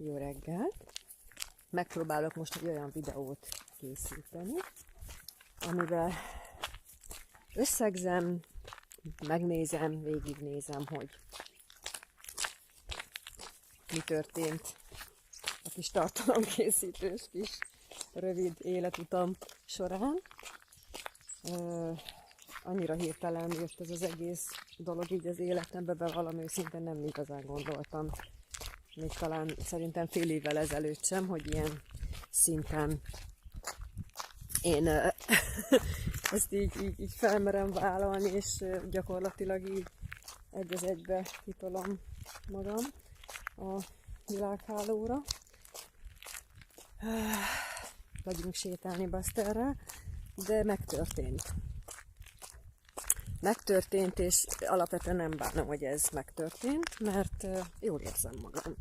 Jó reggelt! Megpróbálok most egy olyan videót készíteni, amivel összegzem, megnézem, végignézem, hogy mi történt a kis tartalomkészítős kis rövid életutam során. Annyira hirtelen jött ez az egész dolog így az életembe, bevallom őszintén nem igazán gondoltam. Még talán szerintem fél évvel ezelőtt sem, hogy ilyen szinten én ezt így felmerem vállalni, és gyakorlatilag így egy az egybe kitolom magam a világhálóra. Vagyunk sétálni Basterrel, de megtörtént. Megtörtént, és alapvetően nem bánom, hogy ez megtörtént, mert jól érzem magam.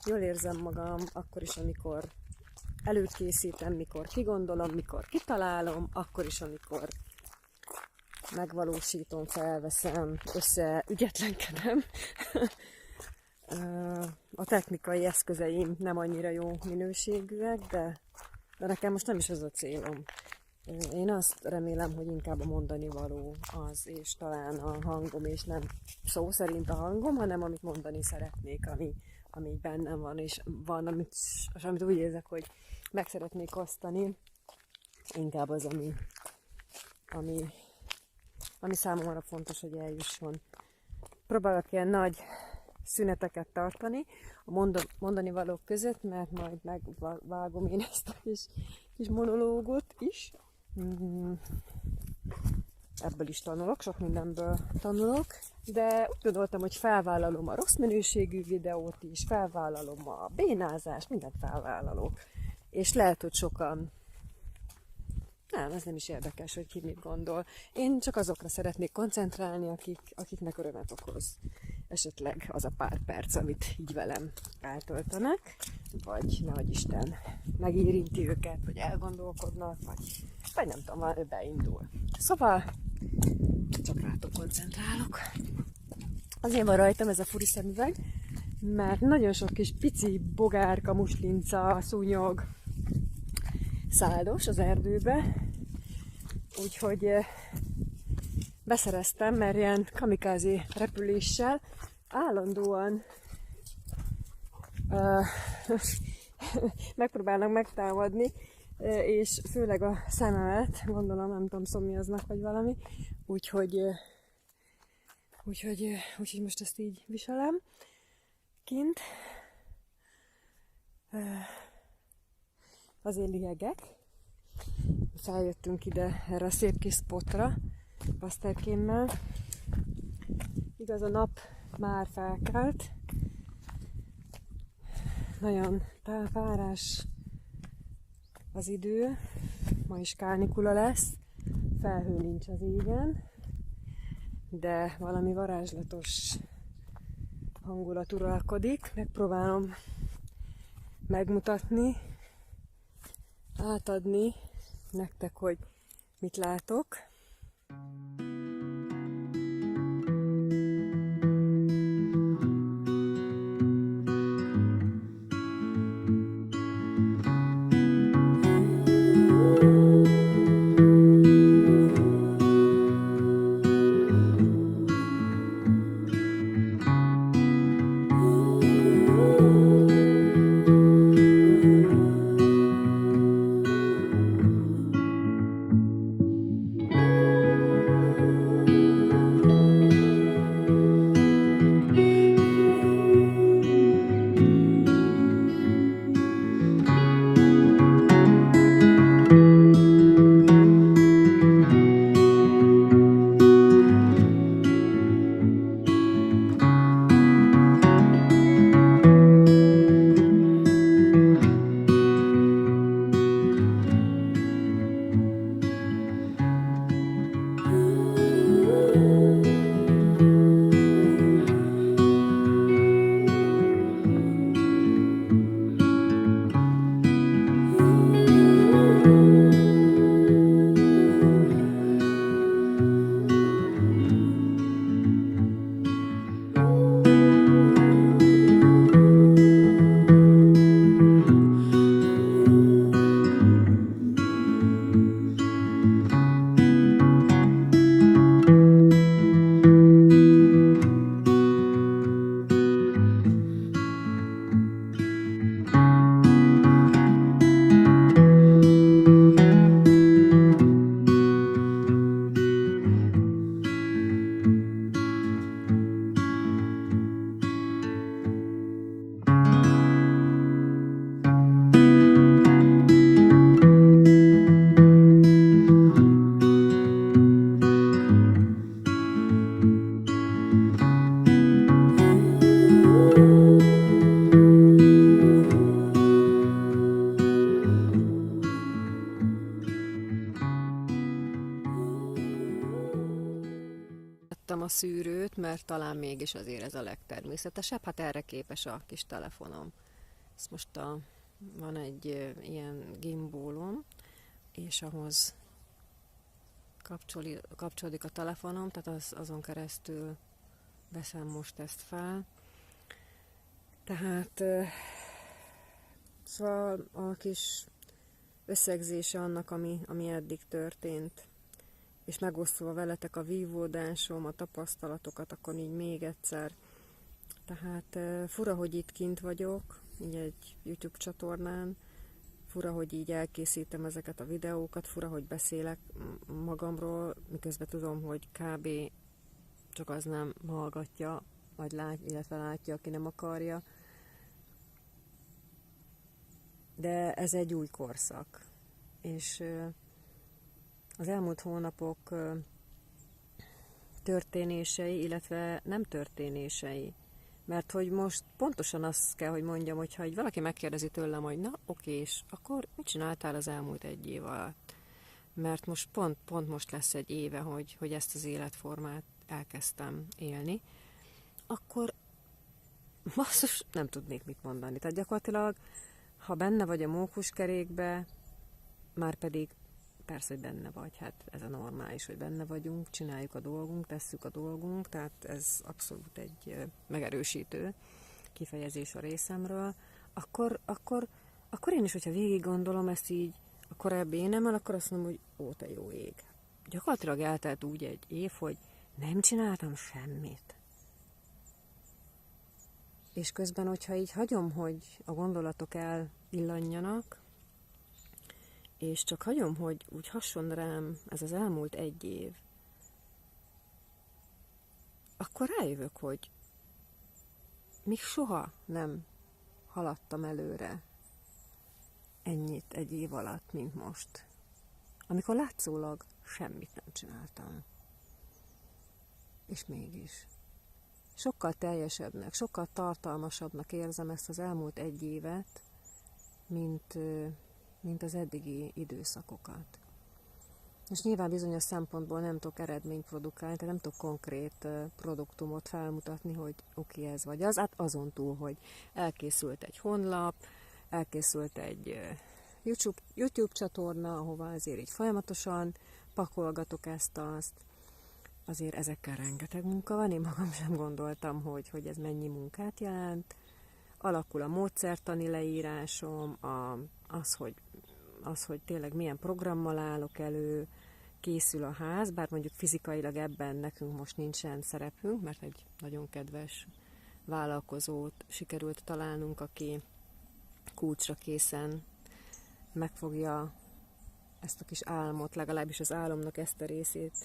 Jól érzem magam akkor is, amikor előkészítem, mikor kigondolom, mikor kitalálom, akkor is, amikor megvalósítom, felveszem, ügyetlenkedem. A technikai eszközeim nem annyira jó minőségűek, de nekem most nem is az a célom. Én azt remélem, hogy inkább a mondani való az, és talán a hangom, és nem szó szerint a hangom, hanem amit mondani szeretnék, ami bennem van, és van, amit úgy érzek, hogy meg szeretnék osztani, inkább az, ami számomra fontos, hogy eljusson. Próbálok ilyen nagy szüneteket tartani a mondani valók között, mert majd megvágom én ezt a kis monológot is. Ebből is tanulok, sok mindenből tanulok, de úgy gondoltam, hogy felvállalom a rossz minőségű videót is, felvállalom a bénázást, mindent felvállalok. És lehet, hogy sokan, ez nem is érdekes, hogy ki mit gondol. Én csak azokra szeretnék koncentrálni, akiknek örömet okoz. Esetleg az a pár perc, amit így velem eltöltenek, vagy nehogy Isten megérinti őket, vagy elgondolkodnak, vagy nem tudom, ő beindul. Szóval csak rátok koncentrálok. Azért van rajtam ez a furi szemüveg, mert nagyon sok kis pici bogárka, muslinca, szúnyog száldos az erdőbe, úgyhogy beszereztem, mert ilyen kamikázi repüléssel állandóan megpróbálnak megtámadni, és főleg a szememet, gondolom, nem tudom, szomjaznak vagy valami, úgyhogy most ezt így viselem kint. Azért lihegek. Feljöttünk ide erre a szép kis spotra, Basterkémmel. Igaz, a nap már felkelt. Nagyon párás az idő. Ma is kánikula lesz. Felhő nincs az égen, de valami varázslatos hangulat uralkodik. Megpróbálom megmutatni, átadni nektek, hogy mit látok. a szűrőt, mert talán mégis azért ez a legtermészetesebb. Hát erre képes a kis telefonom. Ez most van egy ilyen gimbalom, és ahhoz kapcsolódik a telefonom, tehát azon keresztül veszem most ezt fel. Tehát szóval a kis összegzése annak, ami eddig történt, és megosztva veletek a vívódásom, a tapasztalatokat, akkor így még egyszer. Tehát fura, hogy itt kint vagyok, így egy YouTube csatornán, fura, hogy így elkészítem ezeket a videókat, fura, hogy beszélek magamról, miközben tudom, hogy kb. Csak az nem hallgatja, vagy illetve látja, aki nem akarja. De ez egy új korszak. És az elmúlt hónapok történései, illetve nem történései. Mert hogy most pontosan azt kell, hogy mondjam, hogyha egy valaki megkérdezi tőlem, hogy na oké, és akkor mit csináltál az elmúlt egy év alatt? Mert most pont most lesz egy éve, hogy ezt az életformát elkezdtem élni, akkor basszus, nem tudnék mit mondani. Tehát gyakorlatilag, ha benne vagy a mókuskerékbe, már pedig persze, hogy benne vagy, hát ez a normális, hogy benne vagyunk, csináljuk a dolgunk, tesszük a dolgunk, tehát ez abszolút egy megerősítő kifejezés a részemről, akkor én is, hogyha végig gondolom ezt így a korábbi énemmel, akkor azt mondom, hogy ó, te jó ég. Gyakorlatilag eltelt úgy egy év, hogy nem csináltam semmit. És közben, hogyha így hagyom, hogy a gondolatok elillanjanak, és csak hagyom, hogy úgy hasson rám ez az elmúlt egy év, akkor rájövök, hogy még soha nem haladtam előre ennyit egy év alatt, mint most. Amikor látszólag semmit nem csináltam. És mégis. Sokkal teljesebbnek, sokkal tartalmasabbnak érzem ezt az elmúlt egy évet, mint az eddigi időszakokat. És nyilván bizonyos szempontból nem tudok eredményt produkálni, tehát nem tudok konkrét produktumot felmutatni, hogy oké, ez vagy az. Hát azon túl, hogy elkészült egy honlap, elkészült egy YouTube csatorna, ahova azért így folyamatosan pakolgatok ezt-azt. Azért ezekkel rengeteg munka van, én magam sem gondoltam, hogy ez mennyi munkát jelent. Alakul a módszertani leírásom, az, hogy tényleg milyen programmal állok elő, készül a ház, bár mondjuk fizikailag ebben nekünk most nincsen szerepünk, mert egy nagyon kedves vállalkozót sikerült találnunk, aki kulcsra készen megfogja ezt a kis álmot, legalábbis az álomnak ezt a részét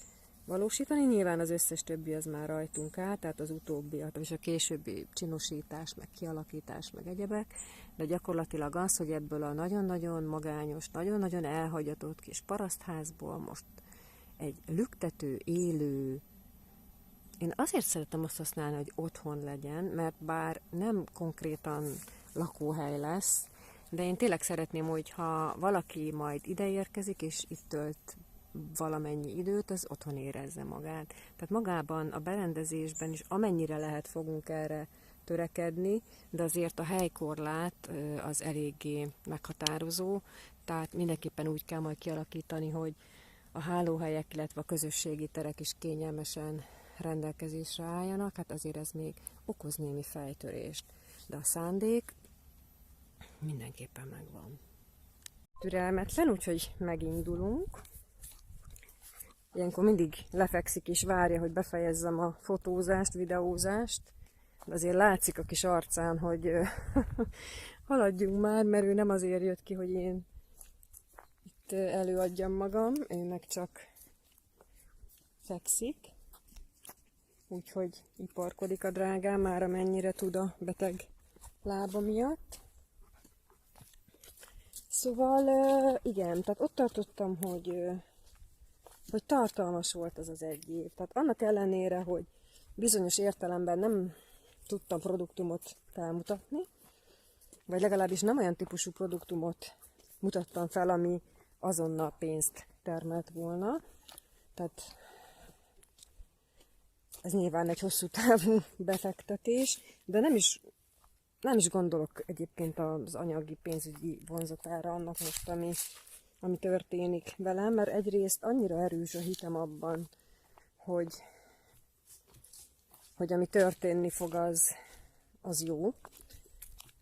valósítani. Nyilván az összes többi az már rajtunk áll, tehát az utóbbi, és a későbbi csinosítás, meg kialakítás, meg egyebek, de gyakorlatilag az, hogy ebből a nagyon-nagyon magányos, nagyon-nagyon elhagyatott kis parasztházból most egy lüktető, élő, én azért szeretem azt használni, hogy otthon legyen, mert bár nem konkrétan lakóhely lesz, de én tényleg szeretném, hogyha valaki majd ideérkezik, és itt tölt valamennyi időt, az otthon érezze magát. Tehát magában, a berendezésben is amennyire lehet fogunk erre törekedni, de azért a helykorlát az eléggé meghatározó, tehát mindenképpen úgy kell majd kialakítani, hogy a hálóhelyek, illetve a közösségi terek is kényelmesen rendelkezésre álljanak, hát azért ez még okoz némi fejtörést. De a szándék mindenképpen megvan. Türelmetlen, úgyhogy megindulunk. Ilyenkor mindig lefekszik és várja, hogy befejezzem a fotózást, videózást. De azért látszik a kis arcán, hogy haladjunk már, mert ő nem azért jött ki, hogy én itt előadjam magam, ő meg csak fekszik. Úgyhogy iparkodik a drágám, már amennyire tud a beteg lába miatt. Szóval igen, tehát ott tartottam, hogy tartalmas volt az egy év. Tehát annak ellenére, hogy bizonyos értelemben nem tudtam produktumot felmutatni, vagy legalábbis nem olyan típusú produktumot mutattam fel, ami azonnal pénzt termelt volna. Tehát Ez nyilván egy hosszú távú befektetés, de nem is gondolok egyébként az anyagi, pénzügyi vonzatára annak most, ami történik velem, mert egyrészt annyira erős a hitem abban, hogy ami történni fog, az jó,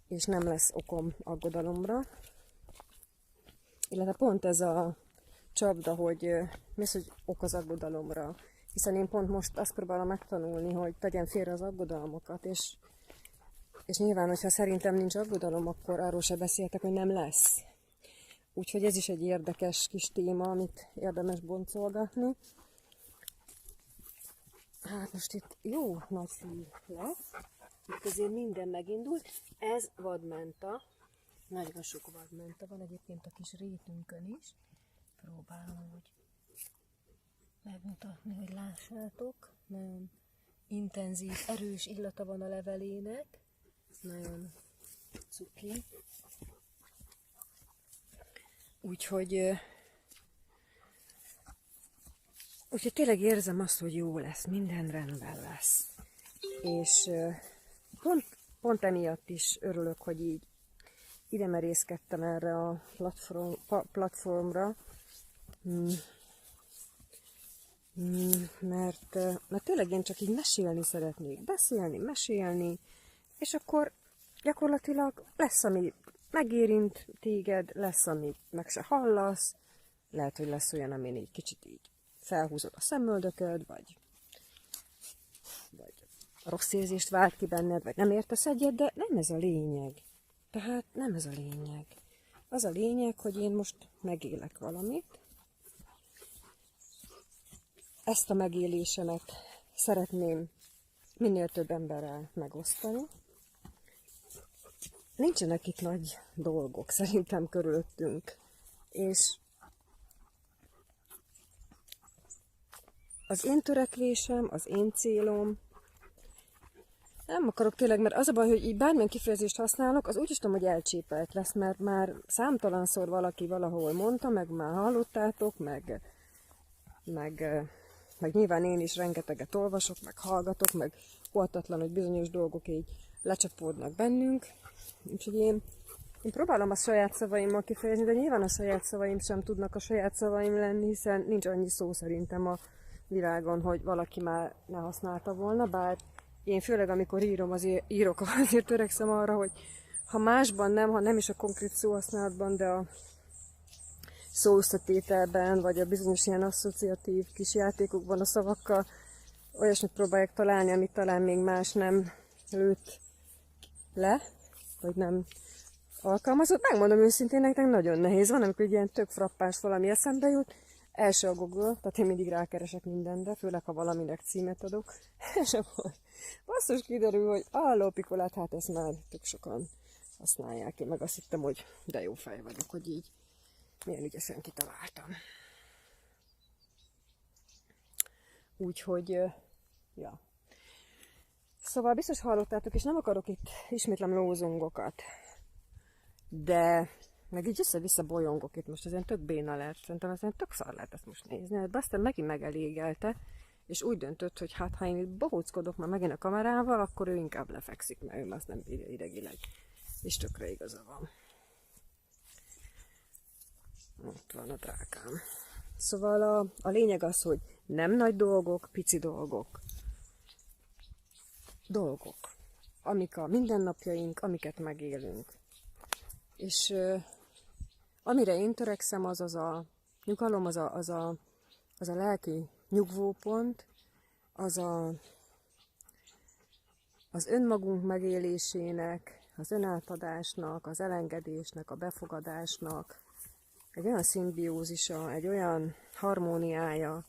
és nem lesz okom aggodalomra. Illetve pont ez a csapda, hogy mi az, hogy ok az aggodalomra. Hiszen én pont most azt próbálom megtanulni, hogy tegyem félre az aggodalmakat, és nyilván, hogyha szerintem nincs aggodalom, akkor arról se beszéltek, hogy nem lesz. Úgyhogy ez is egy érdekes kis téma, amit érdemes boncolgatni. Hát most itt jó nagy fű lesz, itt azért minden megindult. Ez vadmenta, nagyon sok vadmenta van egyébként a kis rétünkön is. Próbálom úgy megmutatni, hogy lássátok. Nagyon intenzív, erős illata van a levelének. Nagyon cuki. Úgyhogy tényleg érzem azt, hogy jó lesz, minden rendben lesz. És pont emiatt is örülök, hogy így ide merészkedtem erre a platformra, mert tényleg én csak így mesélni szeretnék, mesélni, és akkor gyakorlatilag lesz, ami megérint téged, lesz, ami meg se hallasz, lehet, hogy lesz olyan, amin egy kicsit így felhúzod a szemöldököd, vagy rossz érzést vált ki benned, vagy nem értesz egyet, de nem ez a lényeg. Tehát nem ez a lényeg. Az a lényeg, hogy én most megélek valamit. Ezt a megélésemet szeretném minél több emberrel megosztani. Nincsenek itt nagy dolgok szerintem körülöttünk, és az én törekvésem, az én célom, nem akarok tényleg, mert az a baj, hogy így bármilyen kifejezést használok, az úgy is tudom, hogy elcsépelt lesz, mert már számtalanszor valaki valahol mondta, meg már hallottátok, meg nyilván én is rengeteget olvasok, meg hallgatok, meg oltatlan, hogy bizonyos dolgok így lecsapódnak bennünk. Úgyhogy én próbálom a saját szavaimmal kifejezni, de nyilván a saját szavaim sem tudnak a saját szavaim lenni, hiszen nincs annyi szó szerintem a világon, hogy valaki már ne használta volna, bár én főleg amikor írok, azért törekszem arra, hogy ha másban nem, ha nem is a konkrét szóhasználatban, de a szóösszetételben, vagy a bizonyos ilyen asszociatív kis játékokban a szavakkal olyasmit próbálják találni, amit talán még más nem lőtt le, vagy nem alkalmazott. Megmondom őszintén, nektek nagyon nehéz van, amikor egy ilyen tök frappás valami eszembe jut, első a Google, tehát én mindig rákeresek mindenre, főleg ha valaminek címet adok, és akkor basszus kiderül, hogy lópikolát, hát ezt már tök sokan használják. Én meg azt hittem, hogy de jó fej vagyok, hogy így milyen ügyesen kitaláltam. Úgyhogy, ja. Szóval biztos hallottátok, és nem akarok itt ismétlem lózungokat, de meg így össze-vissza bolyongok itt most, ezen tök béna lett, szerintem ezen tök szar lehet ezt most nézni, de aztán megint megelégelte, és úgy döntött, hogy hát ha én itt bohóckodok már megint a kamerával, akkor ő inkább lefekszik, mert ő azt nem bírja idegileg, és tökre igaza van. Ott van a drágám. Szóval a lényeg az, hogy nem nagy dolgok, pici dolgok. Dolgok, amik a mindennapjaink, amiket megélünk. És amire én törekszem, az a nyugalom, az a lelki nyugvópont, az önmagunk megélésének, az önátadásnak, az elengedésnek, a befogadásnak egy olyan szimbiózisa, egy olyan harmóniája,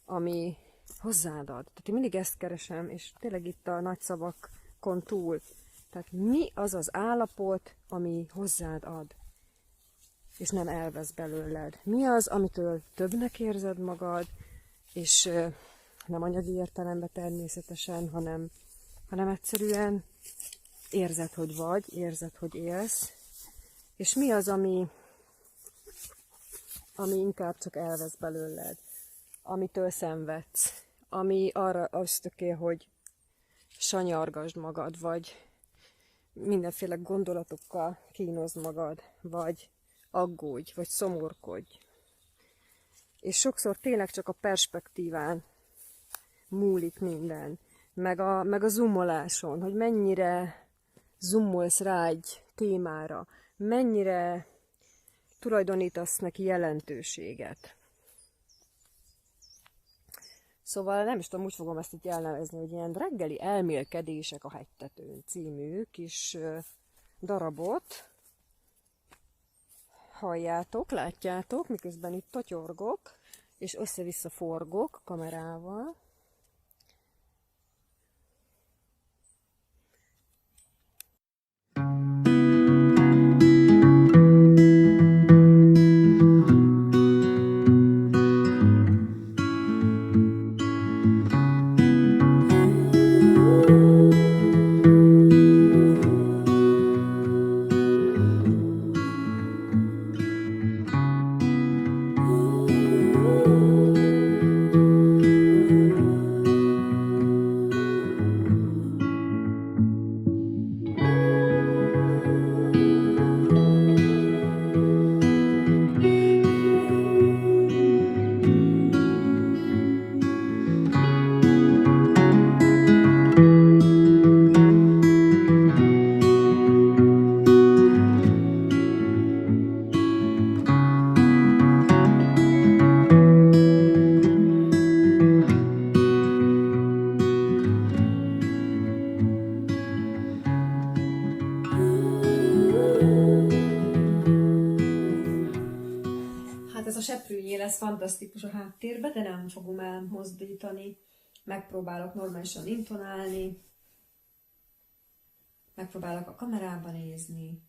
ami hozzád ad. Tehát én mindig ezt keresem, és tényleg itt a nagy szavakon túl. Tehát mi az az állapot, ami hozzád ad, és nem elvesz belőled? Mi az, amitől többnek érzed magad, és nem anyagi értelemben természetesen, hanem egyszerűen érzed, hogy vagy, érzed, hogy élsz, és mi az, ami inkább csak elvesz belőled, amitől szenvedsz, ami arra ösztökél, hogy sanyargasd magad, vagy mindenféle gondolatokkal kínozd magad, vagy aggódj, vagy szomorkodj. És sokszor tényleg csak a perspektíván múlik minden, meg a zoomoláson, hogy mennyire zoomolsz rá egy témára, mennyire tulajdonítasz neki jelentőséget. Szóval nem is tudom, úgy fogom ezt itt elnevezni, hogy ilyen reggeli elmélkedések a hegytetőn című kis darabot halljátok, látjátok, miközben itt totyorgok, és össze-vissza forgok kamerával. Hát ez a seprűnyél lesz fantasztikus a háttérbe, de nem fogom elmozdítani. Megpróbálok normálisan intonálni, megpróbálok a kamerába nézni,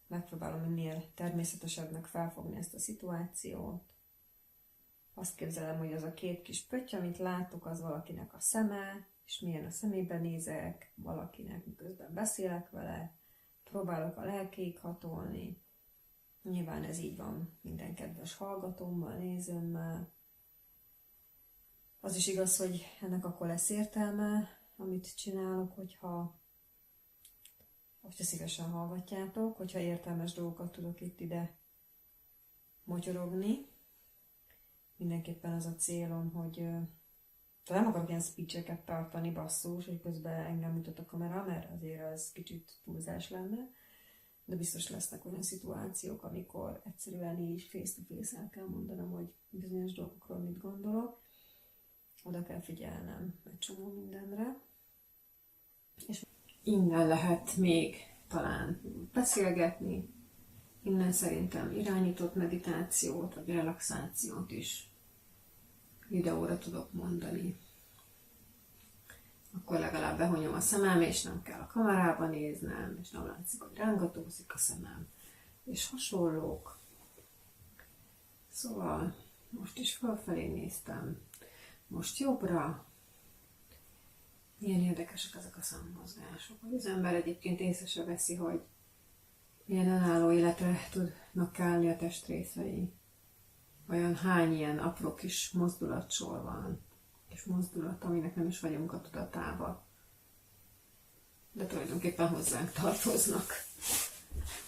megpróbálom minél természetesebbnek felfogni ezt a szituációt. Azt képzelem, hogy az a két kis pötty, amit látok, az valakinek a szeme, és milyen a szemébe nézek, valakinek, miközben beszélek vele, próbálok a lelkéig hatolni. Nyilván ez így van minden kedves hallgatómmal, nézőmmel. Az is igaz, hogy ennek akkor lesz értelme, amit csinálok, hogyha szívesen hallgatjátok, hogyha értelmes dolgokat tudok itt ide motyorogni. Mindenképpen az a célom, hogy nem akarok ilyen speecheket tartani, basszus, hogy közben engem mutat a kamera, mert azért ez kicsit túlzás lenne. De biztos lesznek olyan szituációk, amikor egyszerűen így face-to-face el kell mondanom, hogy bizonyos dolgokról mit gondolok. Oda kell figyelnem egy csomó mindenre. És innen lehet még talán beszélgetni. Innen szerintem irányított meditációt, vagy relaxációt is videóra tudok mondani. Akkor legalább behonyom a szemem, és nem kell a kamerába néznem, és nem látszik, hogy rángatózik a szemem, és hasonlók. Szóval most is felfelé néztem, most jobbra. Milyen érdekesek ezek a szemmozgások. Az ember egyébként észre se veszi, hogy milyen önálló életre tudnak kelni a testrészei. Olyan hány ilyen apró kis mozdulatsor van, és mozdulat, aminek nem is vagyunk a tudatába, de tulajdonképpen hozzánk tartoznak.